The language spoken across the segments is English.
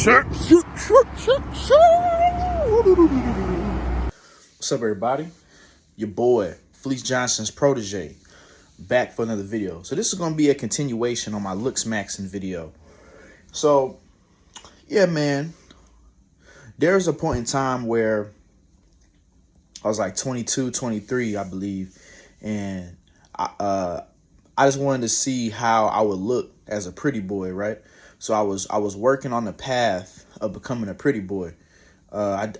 What's up, everybody? Your boy, Fleece Johnson's protege, back for another video. So this is going to be a continuation on my looks maxing video. So, yeah, man, there's a point in time where I was like 22, 23, I believe, and I just wanted to see how I would look as a pretty boy, right? So I was working on the path of becoming a pretty boy. I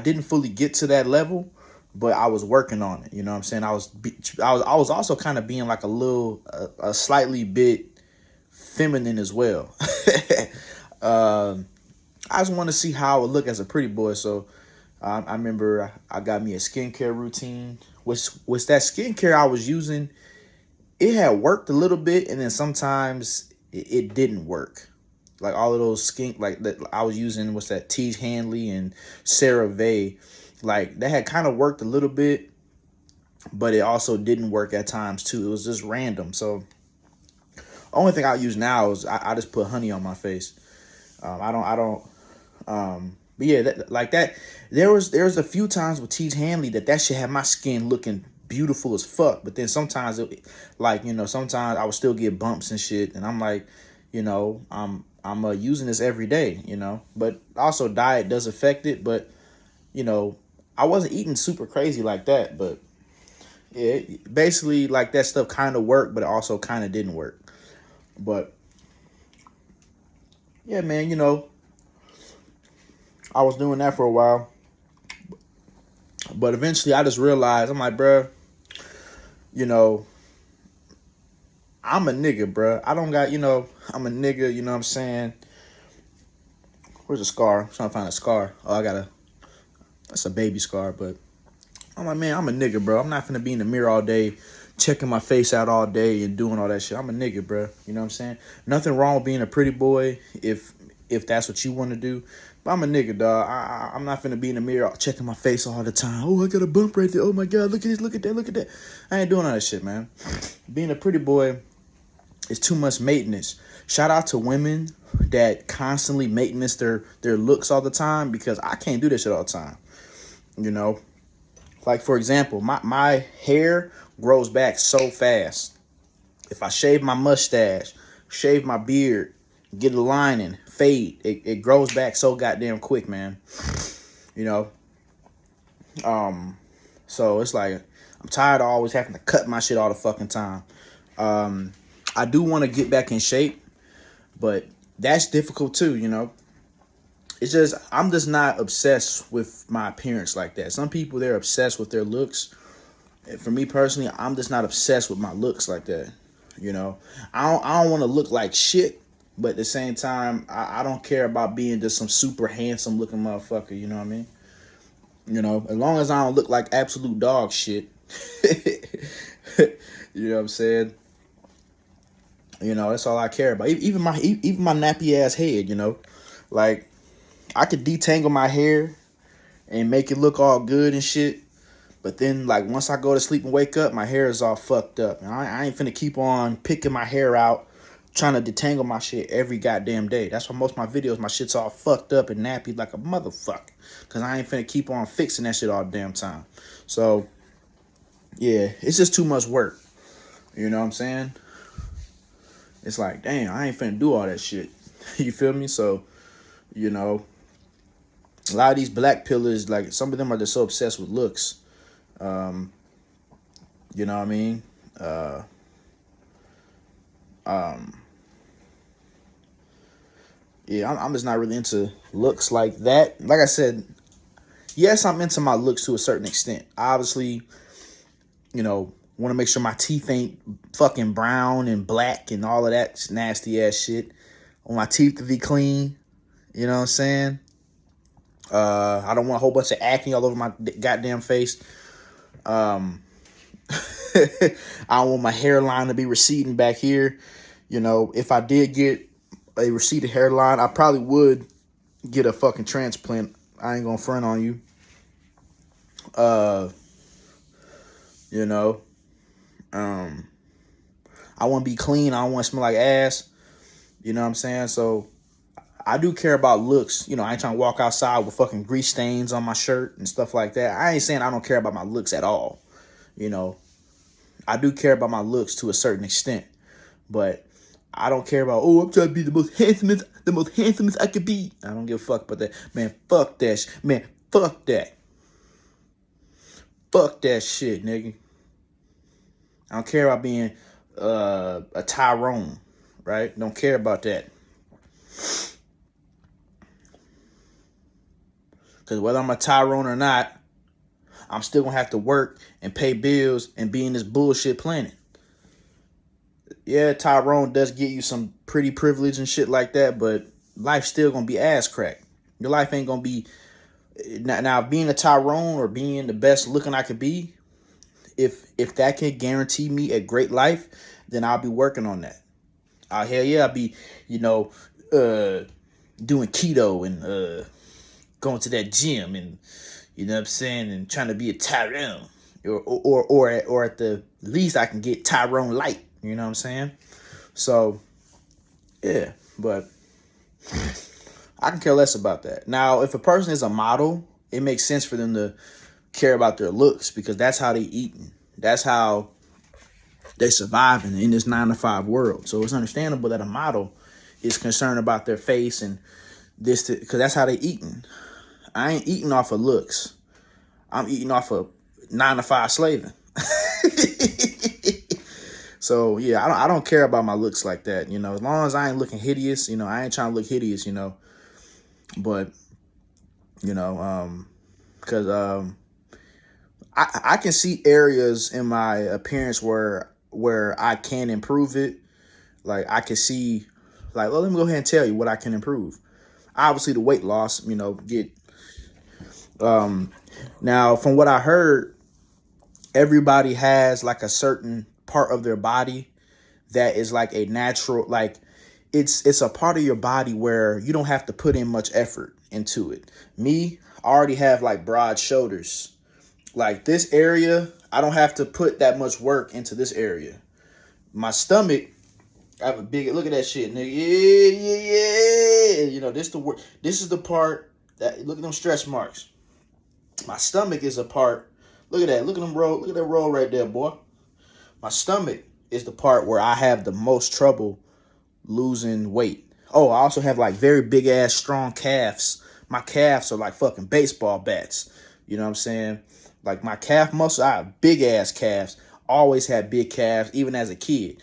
didn't fully get to that level, but I was working on it. You know what I'm saying? I was also kind of being like a slightly bit feminine as well. I just want to see how I would look as a pretty boy. So I remember I got me a skincare routine, which that skincare I was using. It had worked a little bit, and then sometimes it didn't work. Like all of those skin, like that I was using, what's that, T. Hanley and CeraVe, like that had kind of worked a little bit, but it also didn't work at times too. It was just random. So only thing I use now is I just put honey on my face. But yeah, like that. There was a few times with T. Hanley that shit had my skin looking beautiful as fuck. But then sometimes sometimes I would still get bumps and shit, and I'm like, I'm using this every day, but also diet does affect it. But, I wasn't eating super crazy like that, but yeah, basically like that stuff kind of worked, but it also kind of didn't work. But yeah, man, I was doing that for a while, but eventually I just realized, I'm like, bruh, I'm a nigga, bruh. I don't got, I'm a nigga, you know what I'm saying? Where's a scar? I'm trying to find a scar. Oh, that's a baby scar, but I'm like, man, I'm a nigga, bro. I'm not finna be in the mirror all day, checking my face out all day and doing all that shit. I'm a nigga, bro. You know what I'm saying? Nothing wrong with being a pretty boy if that's what you want to do. But I'm a nigga, dog. I'm not finna be in the mirror checking my face all the time. Oh, I got a bump right there. Oh my God, look at this, look at that, look at that. I ain't doing all that shit, man. Being a pretty boy is too much maintenance. Shout out to women that constantly maintenance their looks all the time, because I can't do this shit all the time. Like, for example, my hair grows back so fast. If I shave my mustache, shave my beard, get a lining, fade, it grows back so goddamn quick, man. So it's like, I'm tired of always having to cut my shit all the fucking time. I do want to get back in shape, but that's difficult too, It's just, I'm just not obsessed with my appearance like that. Some people, they're obsessed with their looks. For me personally, I'm just not obsessed with my looks like that. I don't want to look like shit, but at the same time, I don't care about being just some super handsome looking motherfucker. You know what I mean? As long as I don't look like absolute dog shit. You know what I'm saying? That's all I care about. Even my nappy ass head. Like, I could detangle my hair and make it look all good and shit. But then, like, once I go to sleep and wake up, my hair is all fucked up. And I ain't finna keep on picking my hair out, trying to detangle my shit every goddamn day. That's why most of my videos, my shit's all fucked up and nappy like a motherfucker. Because I ain't finna keep on fixing that shit all the damn time. So, yeah, it's just too much work. You know what I'm saying? It's like, damn, I ain't finna do all that shit. You feel me? So, a lot of these black pillars, like, some of them are just so obsessed with looks. You know what I mean? Yeah, I'm just not really into looks like that. Like I said, yes, I'm into my looks to a certain extent. Obviously, want to make sure my teeth ain't fucking brown and black and all of that nasty ass shit. I want my teeth to be clean. You know what I'm saying? I don't want a whole bunch of acne all over my goddamn face. I don't want my hairline to be receding back here. If I did get a receded hairline, I probably would get a fucking transplant. I ain't gonna front on you. I want to be clean. I don't want to smell like ass. You know what I'm saying? So I do care about looks. You know, I ain't trying to walk outside with fucking grease stains on my shirt and stuff like that. I ain't saying I don't care about my looks at all. You know, I do care about my looks to a certain extent, but I don't care about, oh, I'm trying to be the most handsomest I could be. I don't give a fuck about that. Man, fuck that. Man, fuck that. Fuck that shit, nigga. I don't care about being a Tyrone, right? Don't care about that. Because whether I'm a Tyrone or not, I'm still going to have to work and pay bills and be in this bullshit planet. Yeah, Tyrone does get you some pretty privilege and shit like that, but life's still going to be ass crack. Your life ain't going to be... Now, being a Tyrone or being the best looking I could be, if that can guarantee me a great life, then I'll be working on that. Hell yeah, I'll be, doing keto and going to that gym and, you know what I'm saying, and trying to be a Tyrone. Or at the least I can get Tyrone light, you know what I'm saying? So, yeah, but I can care less about that. Now, if a person is a model, it makes sense for them to care about their looks because that's how they eating. That's how they surviving in this 9-to-5 world. So it's understandable that a model is concerned about their face and this because that's how they eating. I ain't eating off of looks. I'm eating off of 9-to-5 slaving. So yeah, I don't care about my looks like that. You know, as long as I ain't looking hideous, you know, I ain't trying to look hideous, you know. But you know, because I can see areas in my appearance where I can improve it. Like I can see, like, well, let me go ahead and tell you what I can improve. Obviously, the weight loss, you know, get. Now, from what I heard, everybody has like a certain part of their body that is like a natural, like it's a part of your body where you don't have to put in much effort into it. Me, I already have like broad shoulders. Like this area, I don't have to put that much work into this area. My stomach, I have a big, look at that shit, nigga. Yeah. You know, this is the part that, look at them stretch marks. My stomach is a part, look at that roll, look at that roll right there, boy. My stomach is the part where I have the most trouble losing weight. Oh, I also have like very big ass strong calves. My calves are like fucking baseball bats. You know what I'm saying? Like my calf muscle, I have big ass calves. Always had big calves, even as a kid.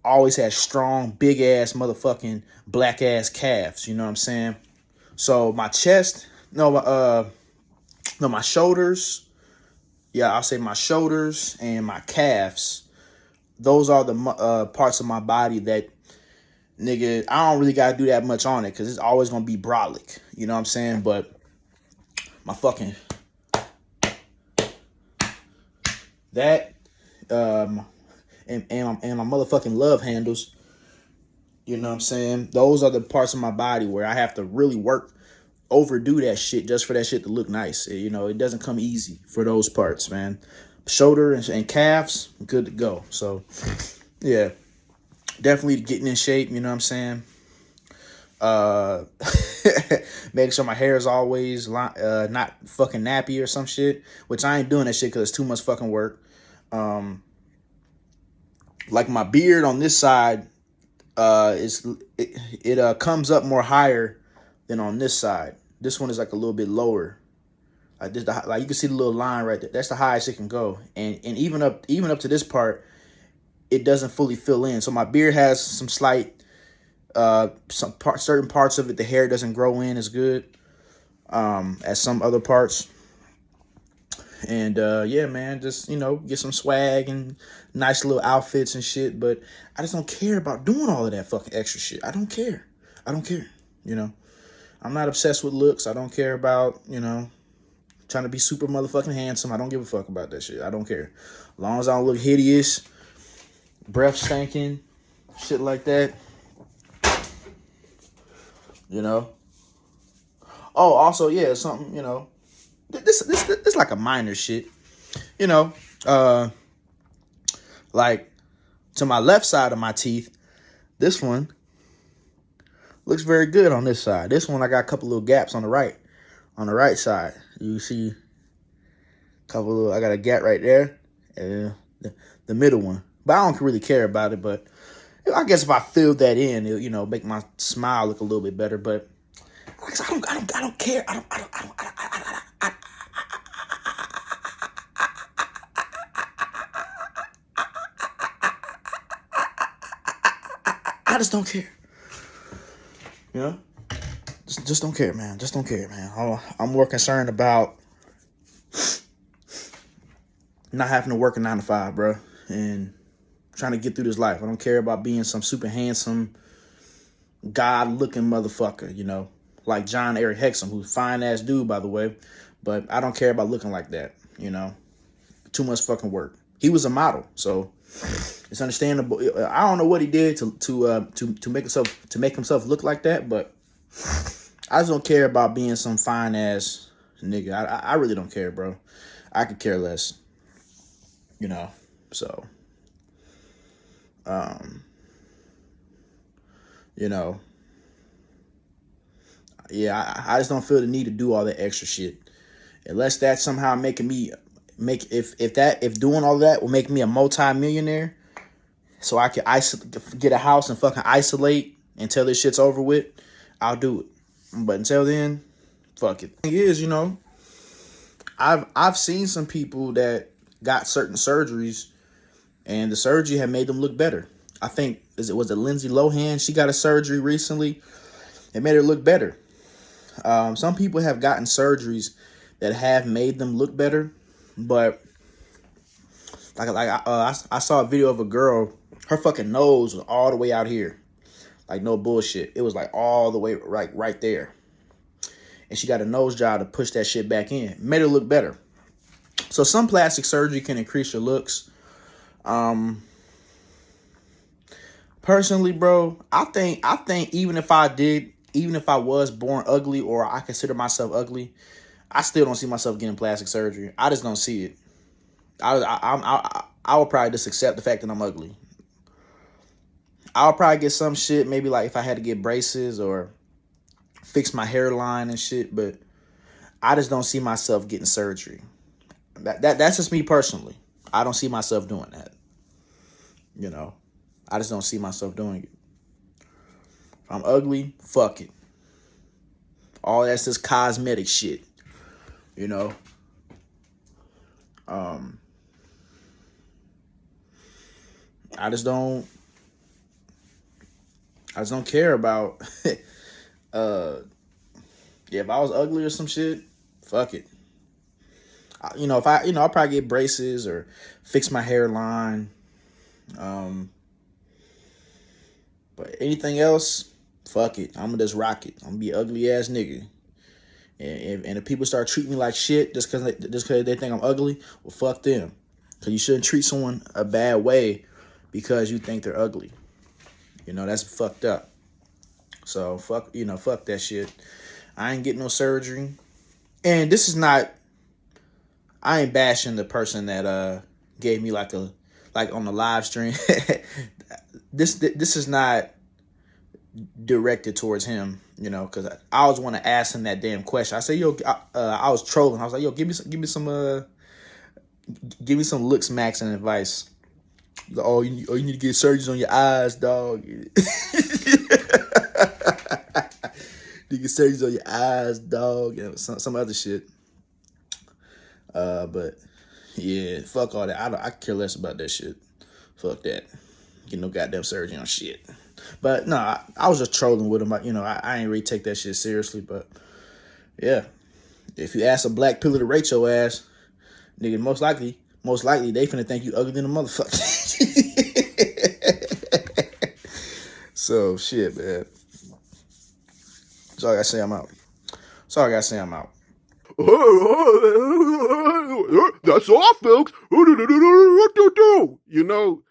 Always had strong, big ass motherfucking black ass calves. You know what I'm saying? So my chest, my shoulders. Yeah, I'll say my shoulders and my calves. Those are the parts of my body that, nigga, I don't really gotta do that much on it because it's always gonna be brolic. You know what I'm saying? But my fucking that and my motherfucking love handles. You know what I'm saying? Those are the parts of my body where I have to really overdo that shit just for that shit to look nice. You know, it doesn't come easy for those parts, man. Shoulder and calves, good to go. So, yeah, definitely getting in shape. You know what I'm saying? Making sure my hair is always not fucking nappy or some shit, which I ain't doing that shit because it's too much fucking work. Like my beard on this side, it comes up more higher than on this side. This one is like a little bit lower. Like this, like you can see the little line right there. That's the highest it can go, and even up to this part, it doesn't fully fill in. So my beard has some slight, certain parts of it, the hair doesn't grow in as good as some other parts. And yeah, man, just, you know, get some swag and nice little outfits and shit. But I just don't care about doing all of that fucking extra shit. I don't care. You know, I'm not obsessed with looks. I don't care about, you know, trying to be super motherfucking handsome. I don't give a fuck about that shit. I don't care. As long as I don't look hideous, breath stinking, shit like that. You know. Oh, also, yeah, something, you know. This like a minor shit. You know, like to my left side of my teeth, this one Looks very good on this side. This one I got a couple little gaps on the right side. You see a couple little, I got a gap right there, and the middle one. But I don't really care about it. But I guess if I fill that in, it'll, you know, make my smile look a little bit better. But I don't care. I just don't care. You know, just don't care, man. Just don't care, man. I'm more concerned about not having to work a 9 to 5, bro, and trying to get through this life. I don't care about being some super handsome, God-looking motherfucker, you know, like John Eric Hexum, who's a fine-ass dude, by the way. But I don't care about looking like that, you know. Too much fucking work. He was a model, so it's understandable. I don't know what he did to make himself look like that, but I just don't care about being some fine-ass nigga. I really don't care, bro. I could care less, you know. So, you know, yeah, I just don't feel the need to do all that extra shit. Unless that's somehow making me if doing all that will make me a multi-millionaire, so I can get a house and fucking isolate until this shit's over with, I'll do it. But until then, fuck it. The thing is, you know, I've seen some people that got certain surgeries, and the surgery had made them look better. I think was it Lindsay Lohan? She got a surgery recently. It made her look better. Some people have gotten surgeries that have made them look better, but I saw a video of a girl. Her fucking nose was all the way out here, like no bullshit. It was like all the way right there, and she got a nose job to push that shit back in. Made her look better. So some plastic surgery can increase your looks. Personally, bro, I think even if I was born ugly or I consider myself ugly, I still don't see myself getting plastic surgery. I just don't see it. I would probably just accept the fact that I'm ugly. I'll probably get some shit, maybe like if I had to get braces or fix my hairline and shit, but I just don't see myself getting surgery. That's just me personally. I don't see myself doing that. You know, I just don't see myself doing it. If I'm ugly, fuck it. All that's just cosmetic shit. You know. I just don't care about yeah, if I was ugly or some shit, fuck it. I'll probably get braces or fix my hairline. But anything else, fuck it. I'm gonna just rock it. I'm gonna be an ugly ass nigga. And if people start treating me like shit just because they think I'm ugly, well, fuck them. Because you shouldn't treat someone a bad way because you think they're ugly. You know, that's fucked up. So fuck that shit. I ain't getting no surgery. And this is not, I ain't bashing the person that gave me like on the live stream. This is not directed towards him, you know, because I always want to ask him that damn question. I say, yo, I was trolling. I was like, yo, give me some looks maxing advice. Like, oh, you need to get surgeries on your eyes, dog. You get surgeries on your eyes, dog. You know, some other shit. But yeah, fuck all that. I care less about that shit. Fuck that. Get no goddamn surgery on shit. But no, I was just trolling with him. You know, I ain't really take that shit seriously. But yeah, if you ask a black pillar to rate your ass, nigga, most likely they finna think you ugly than a motherfucker. So shit, man. That's all I gotta say. I'm out. That's all, folks. You know,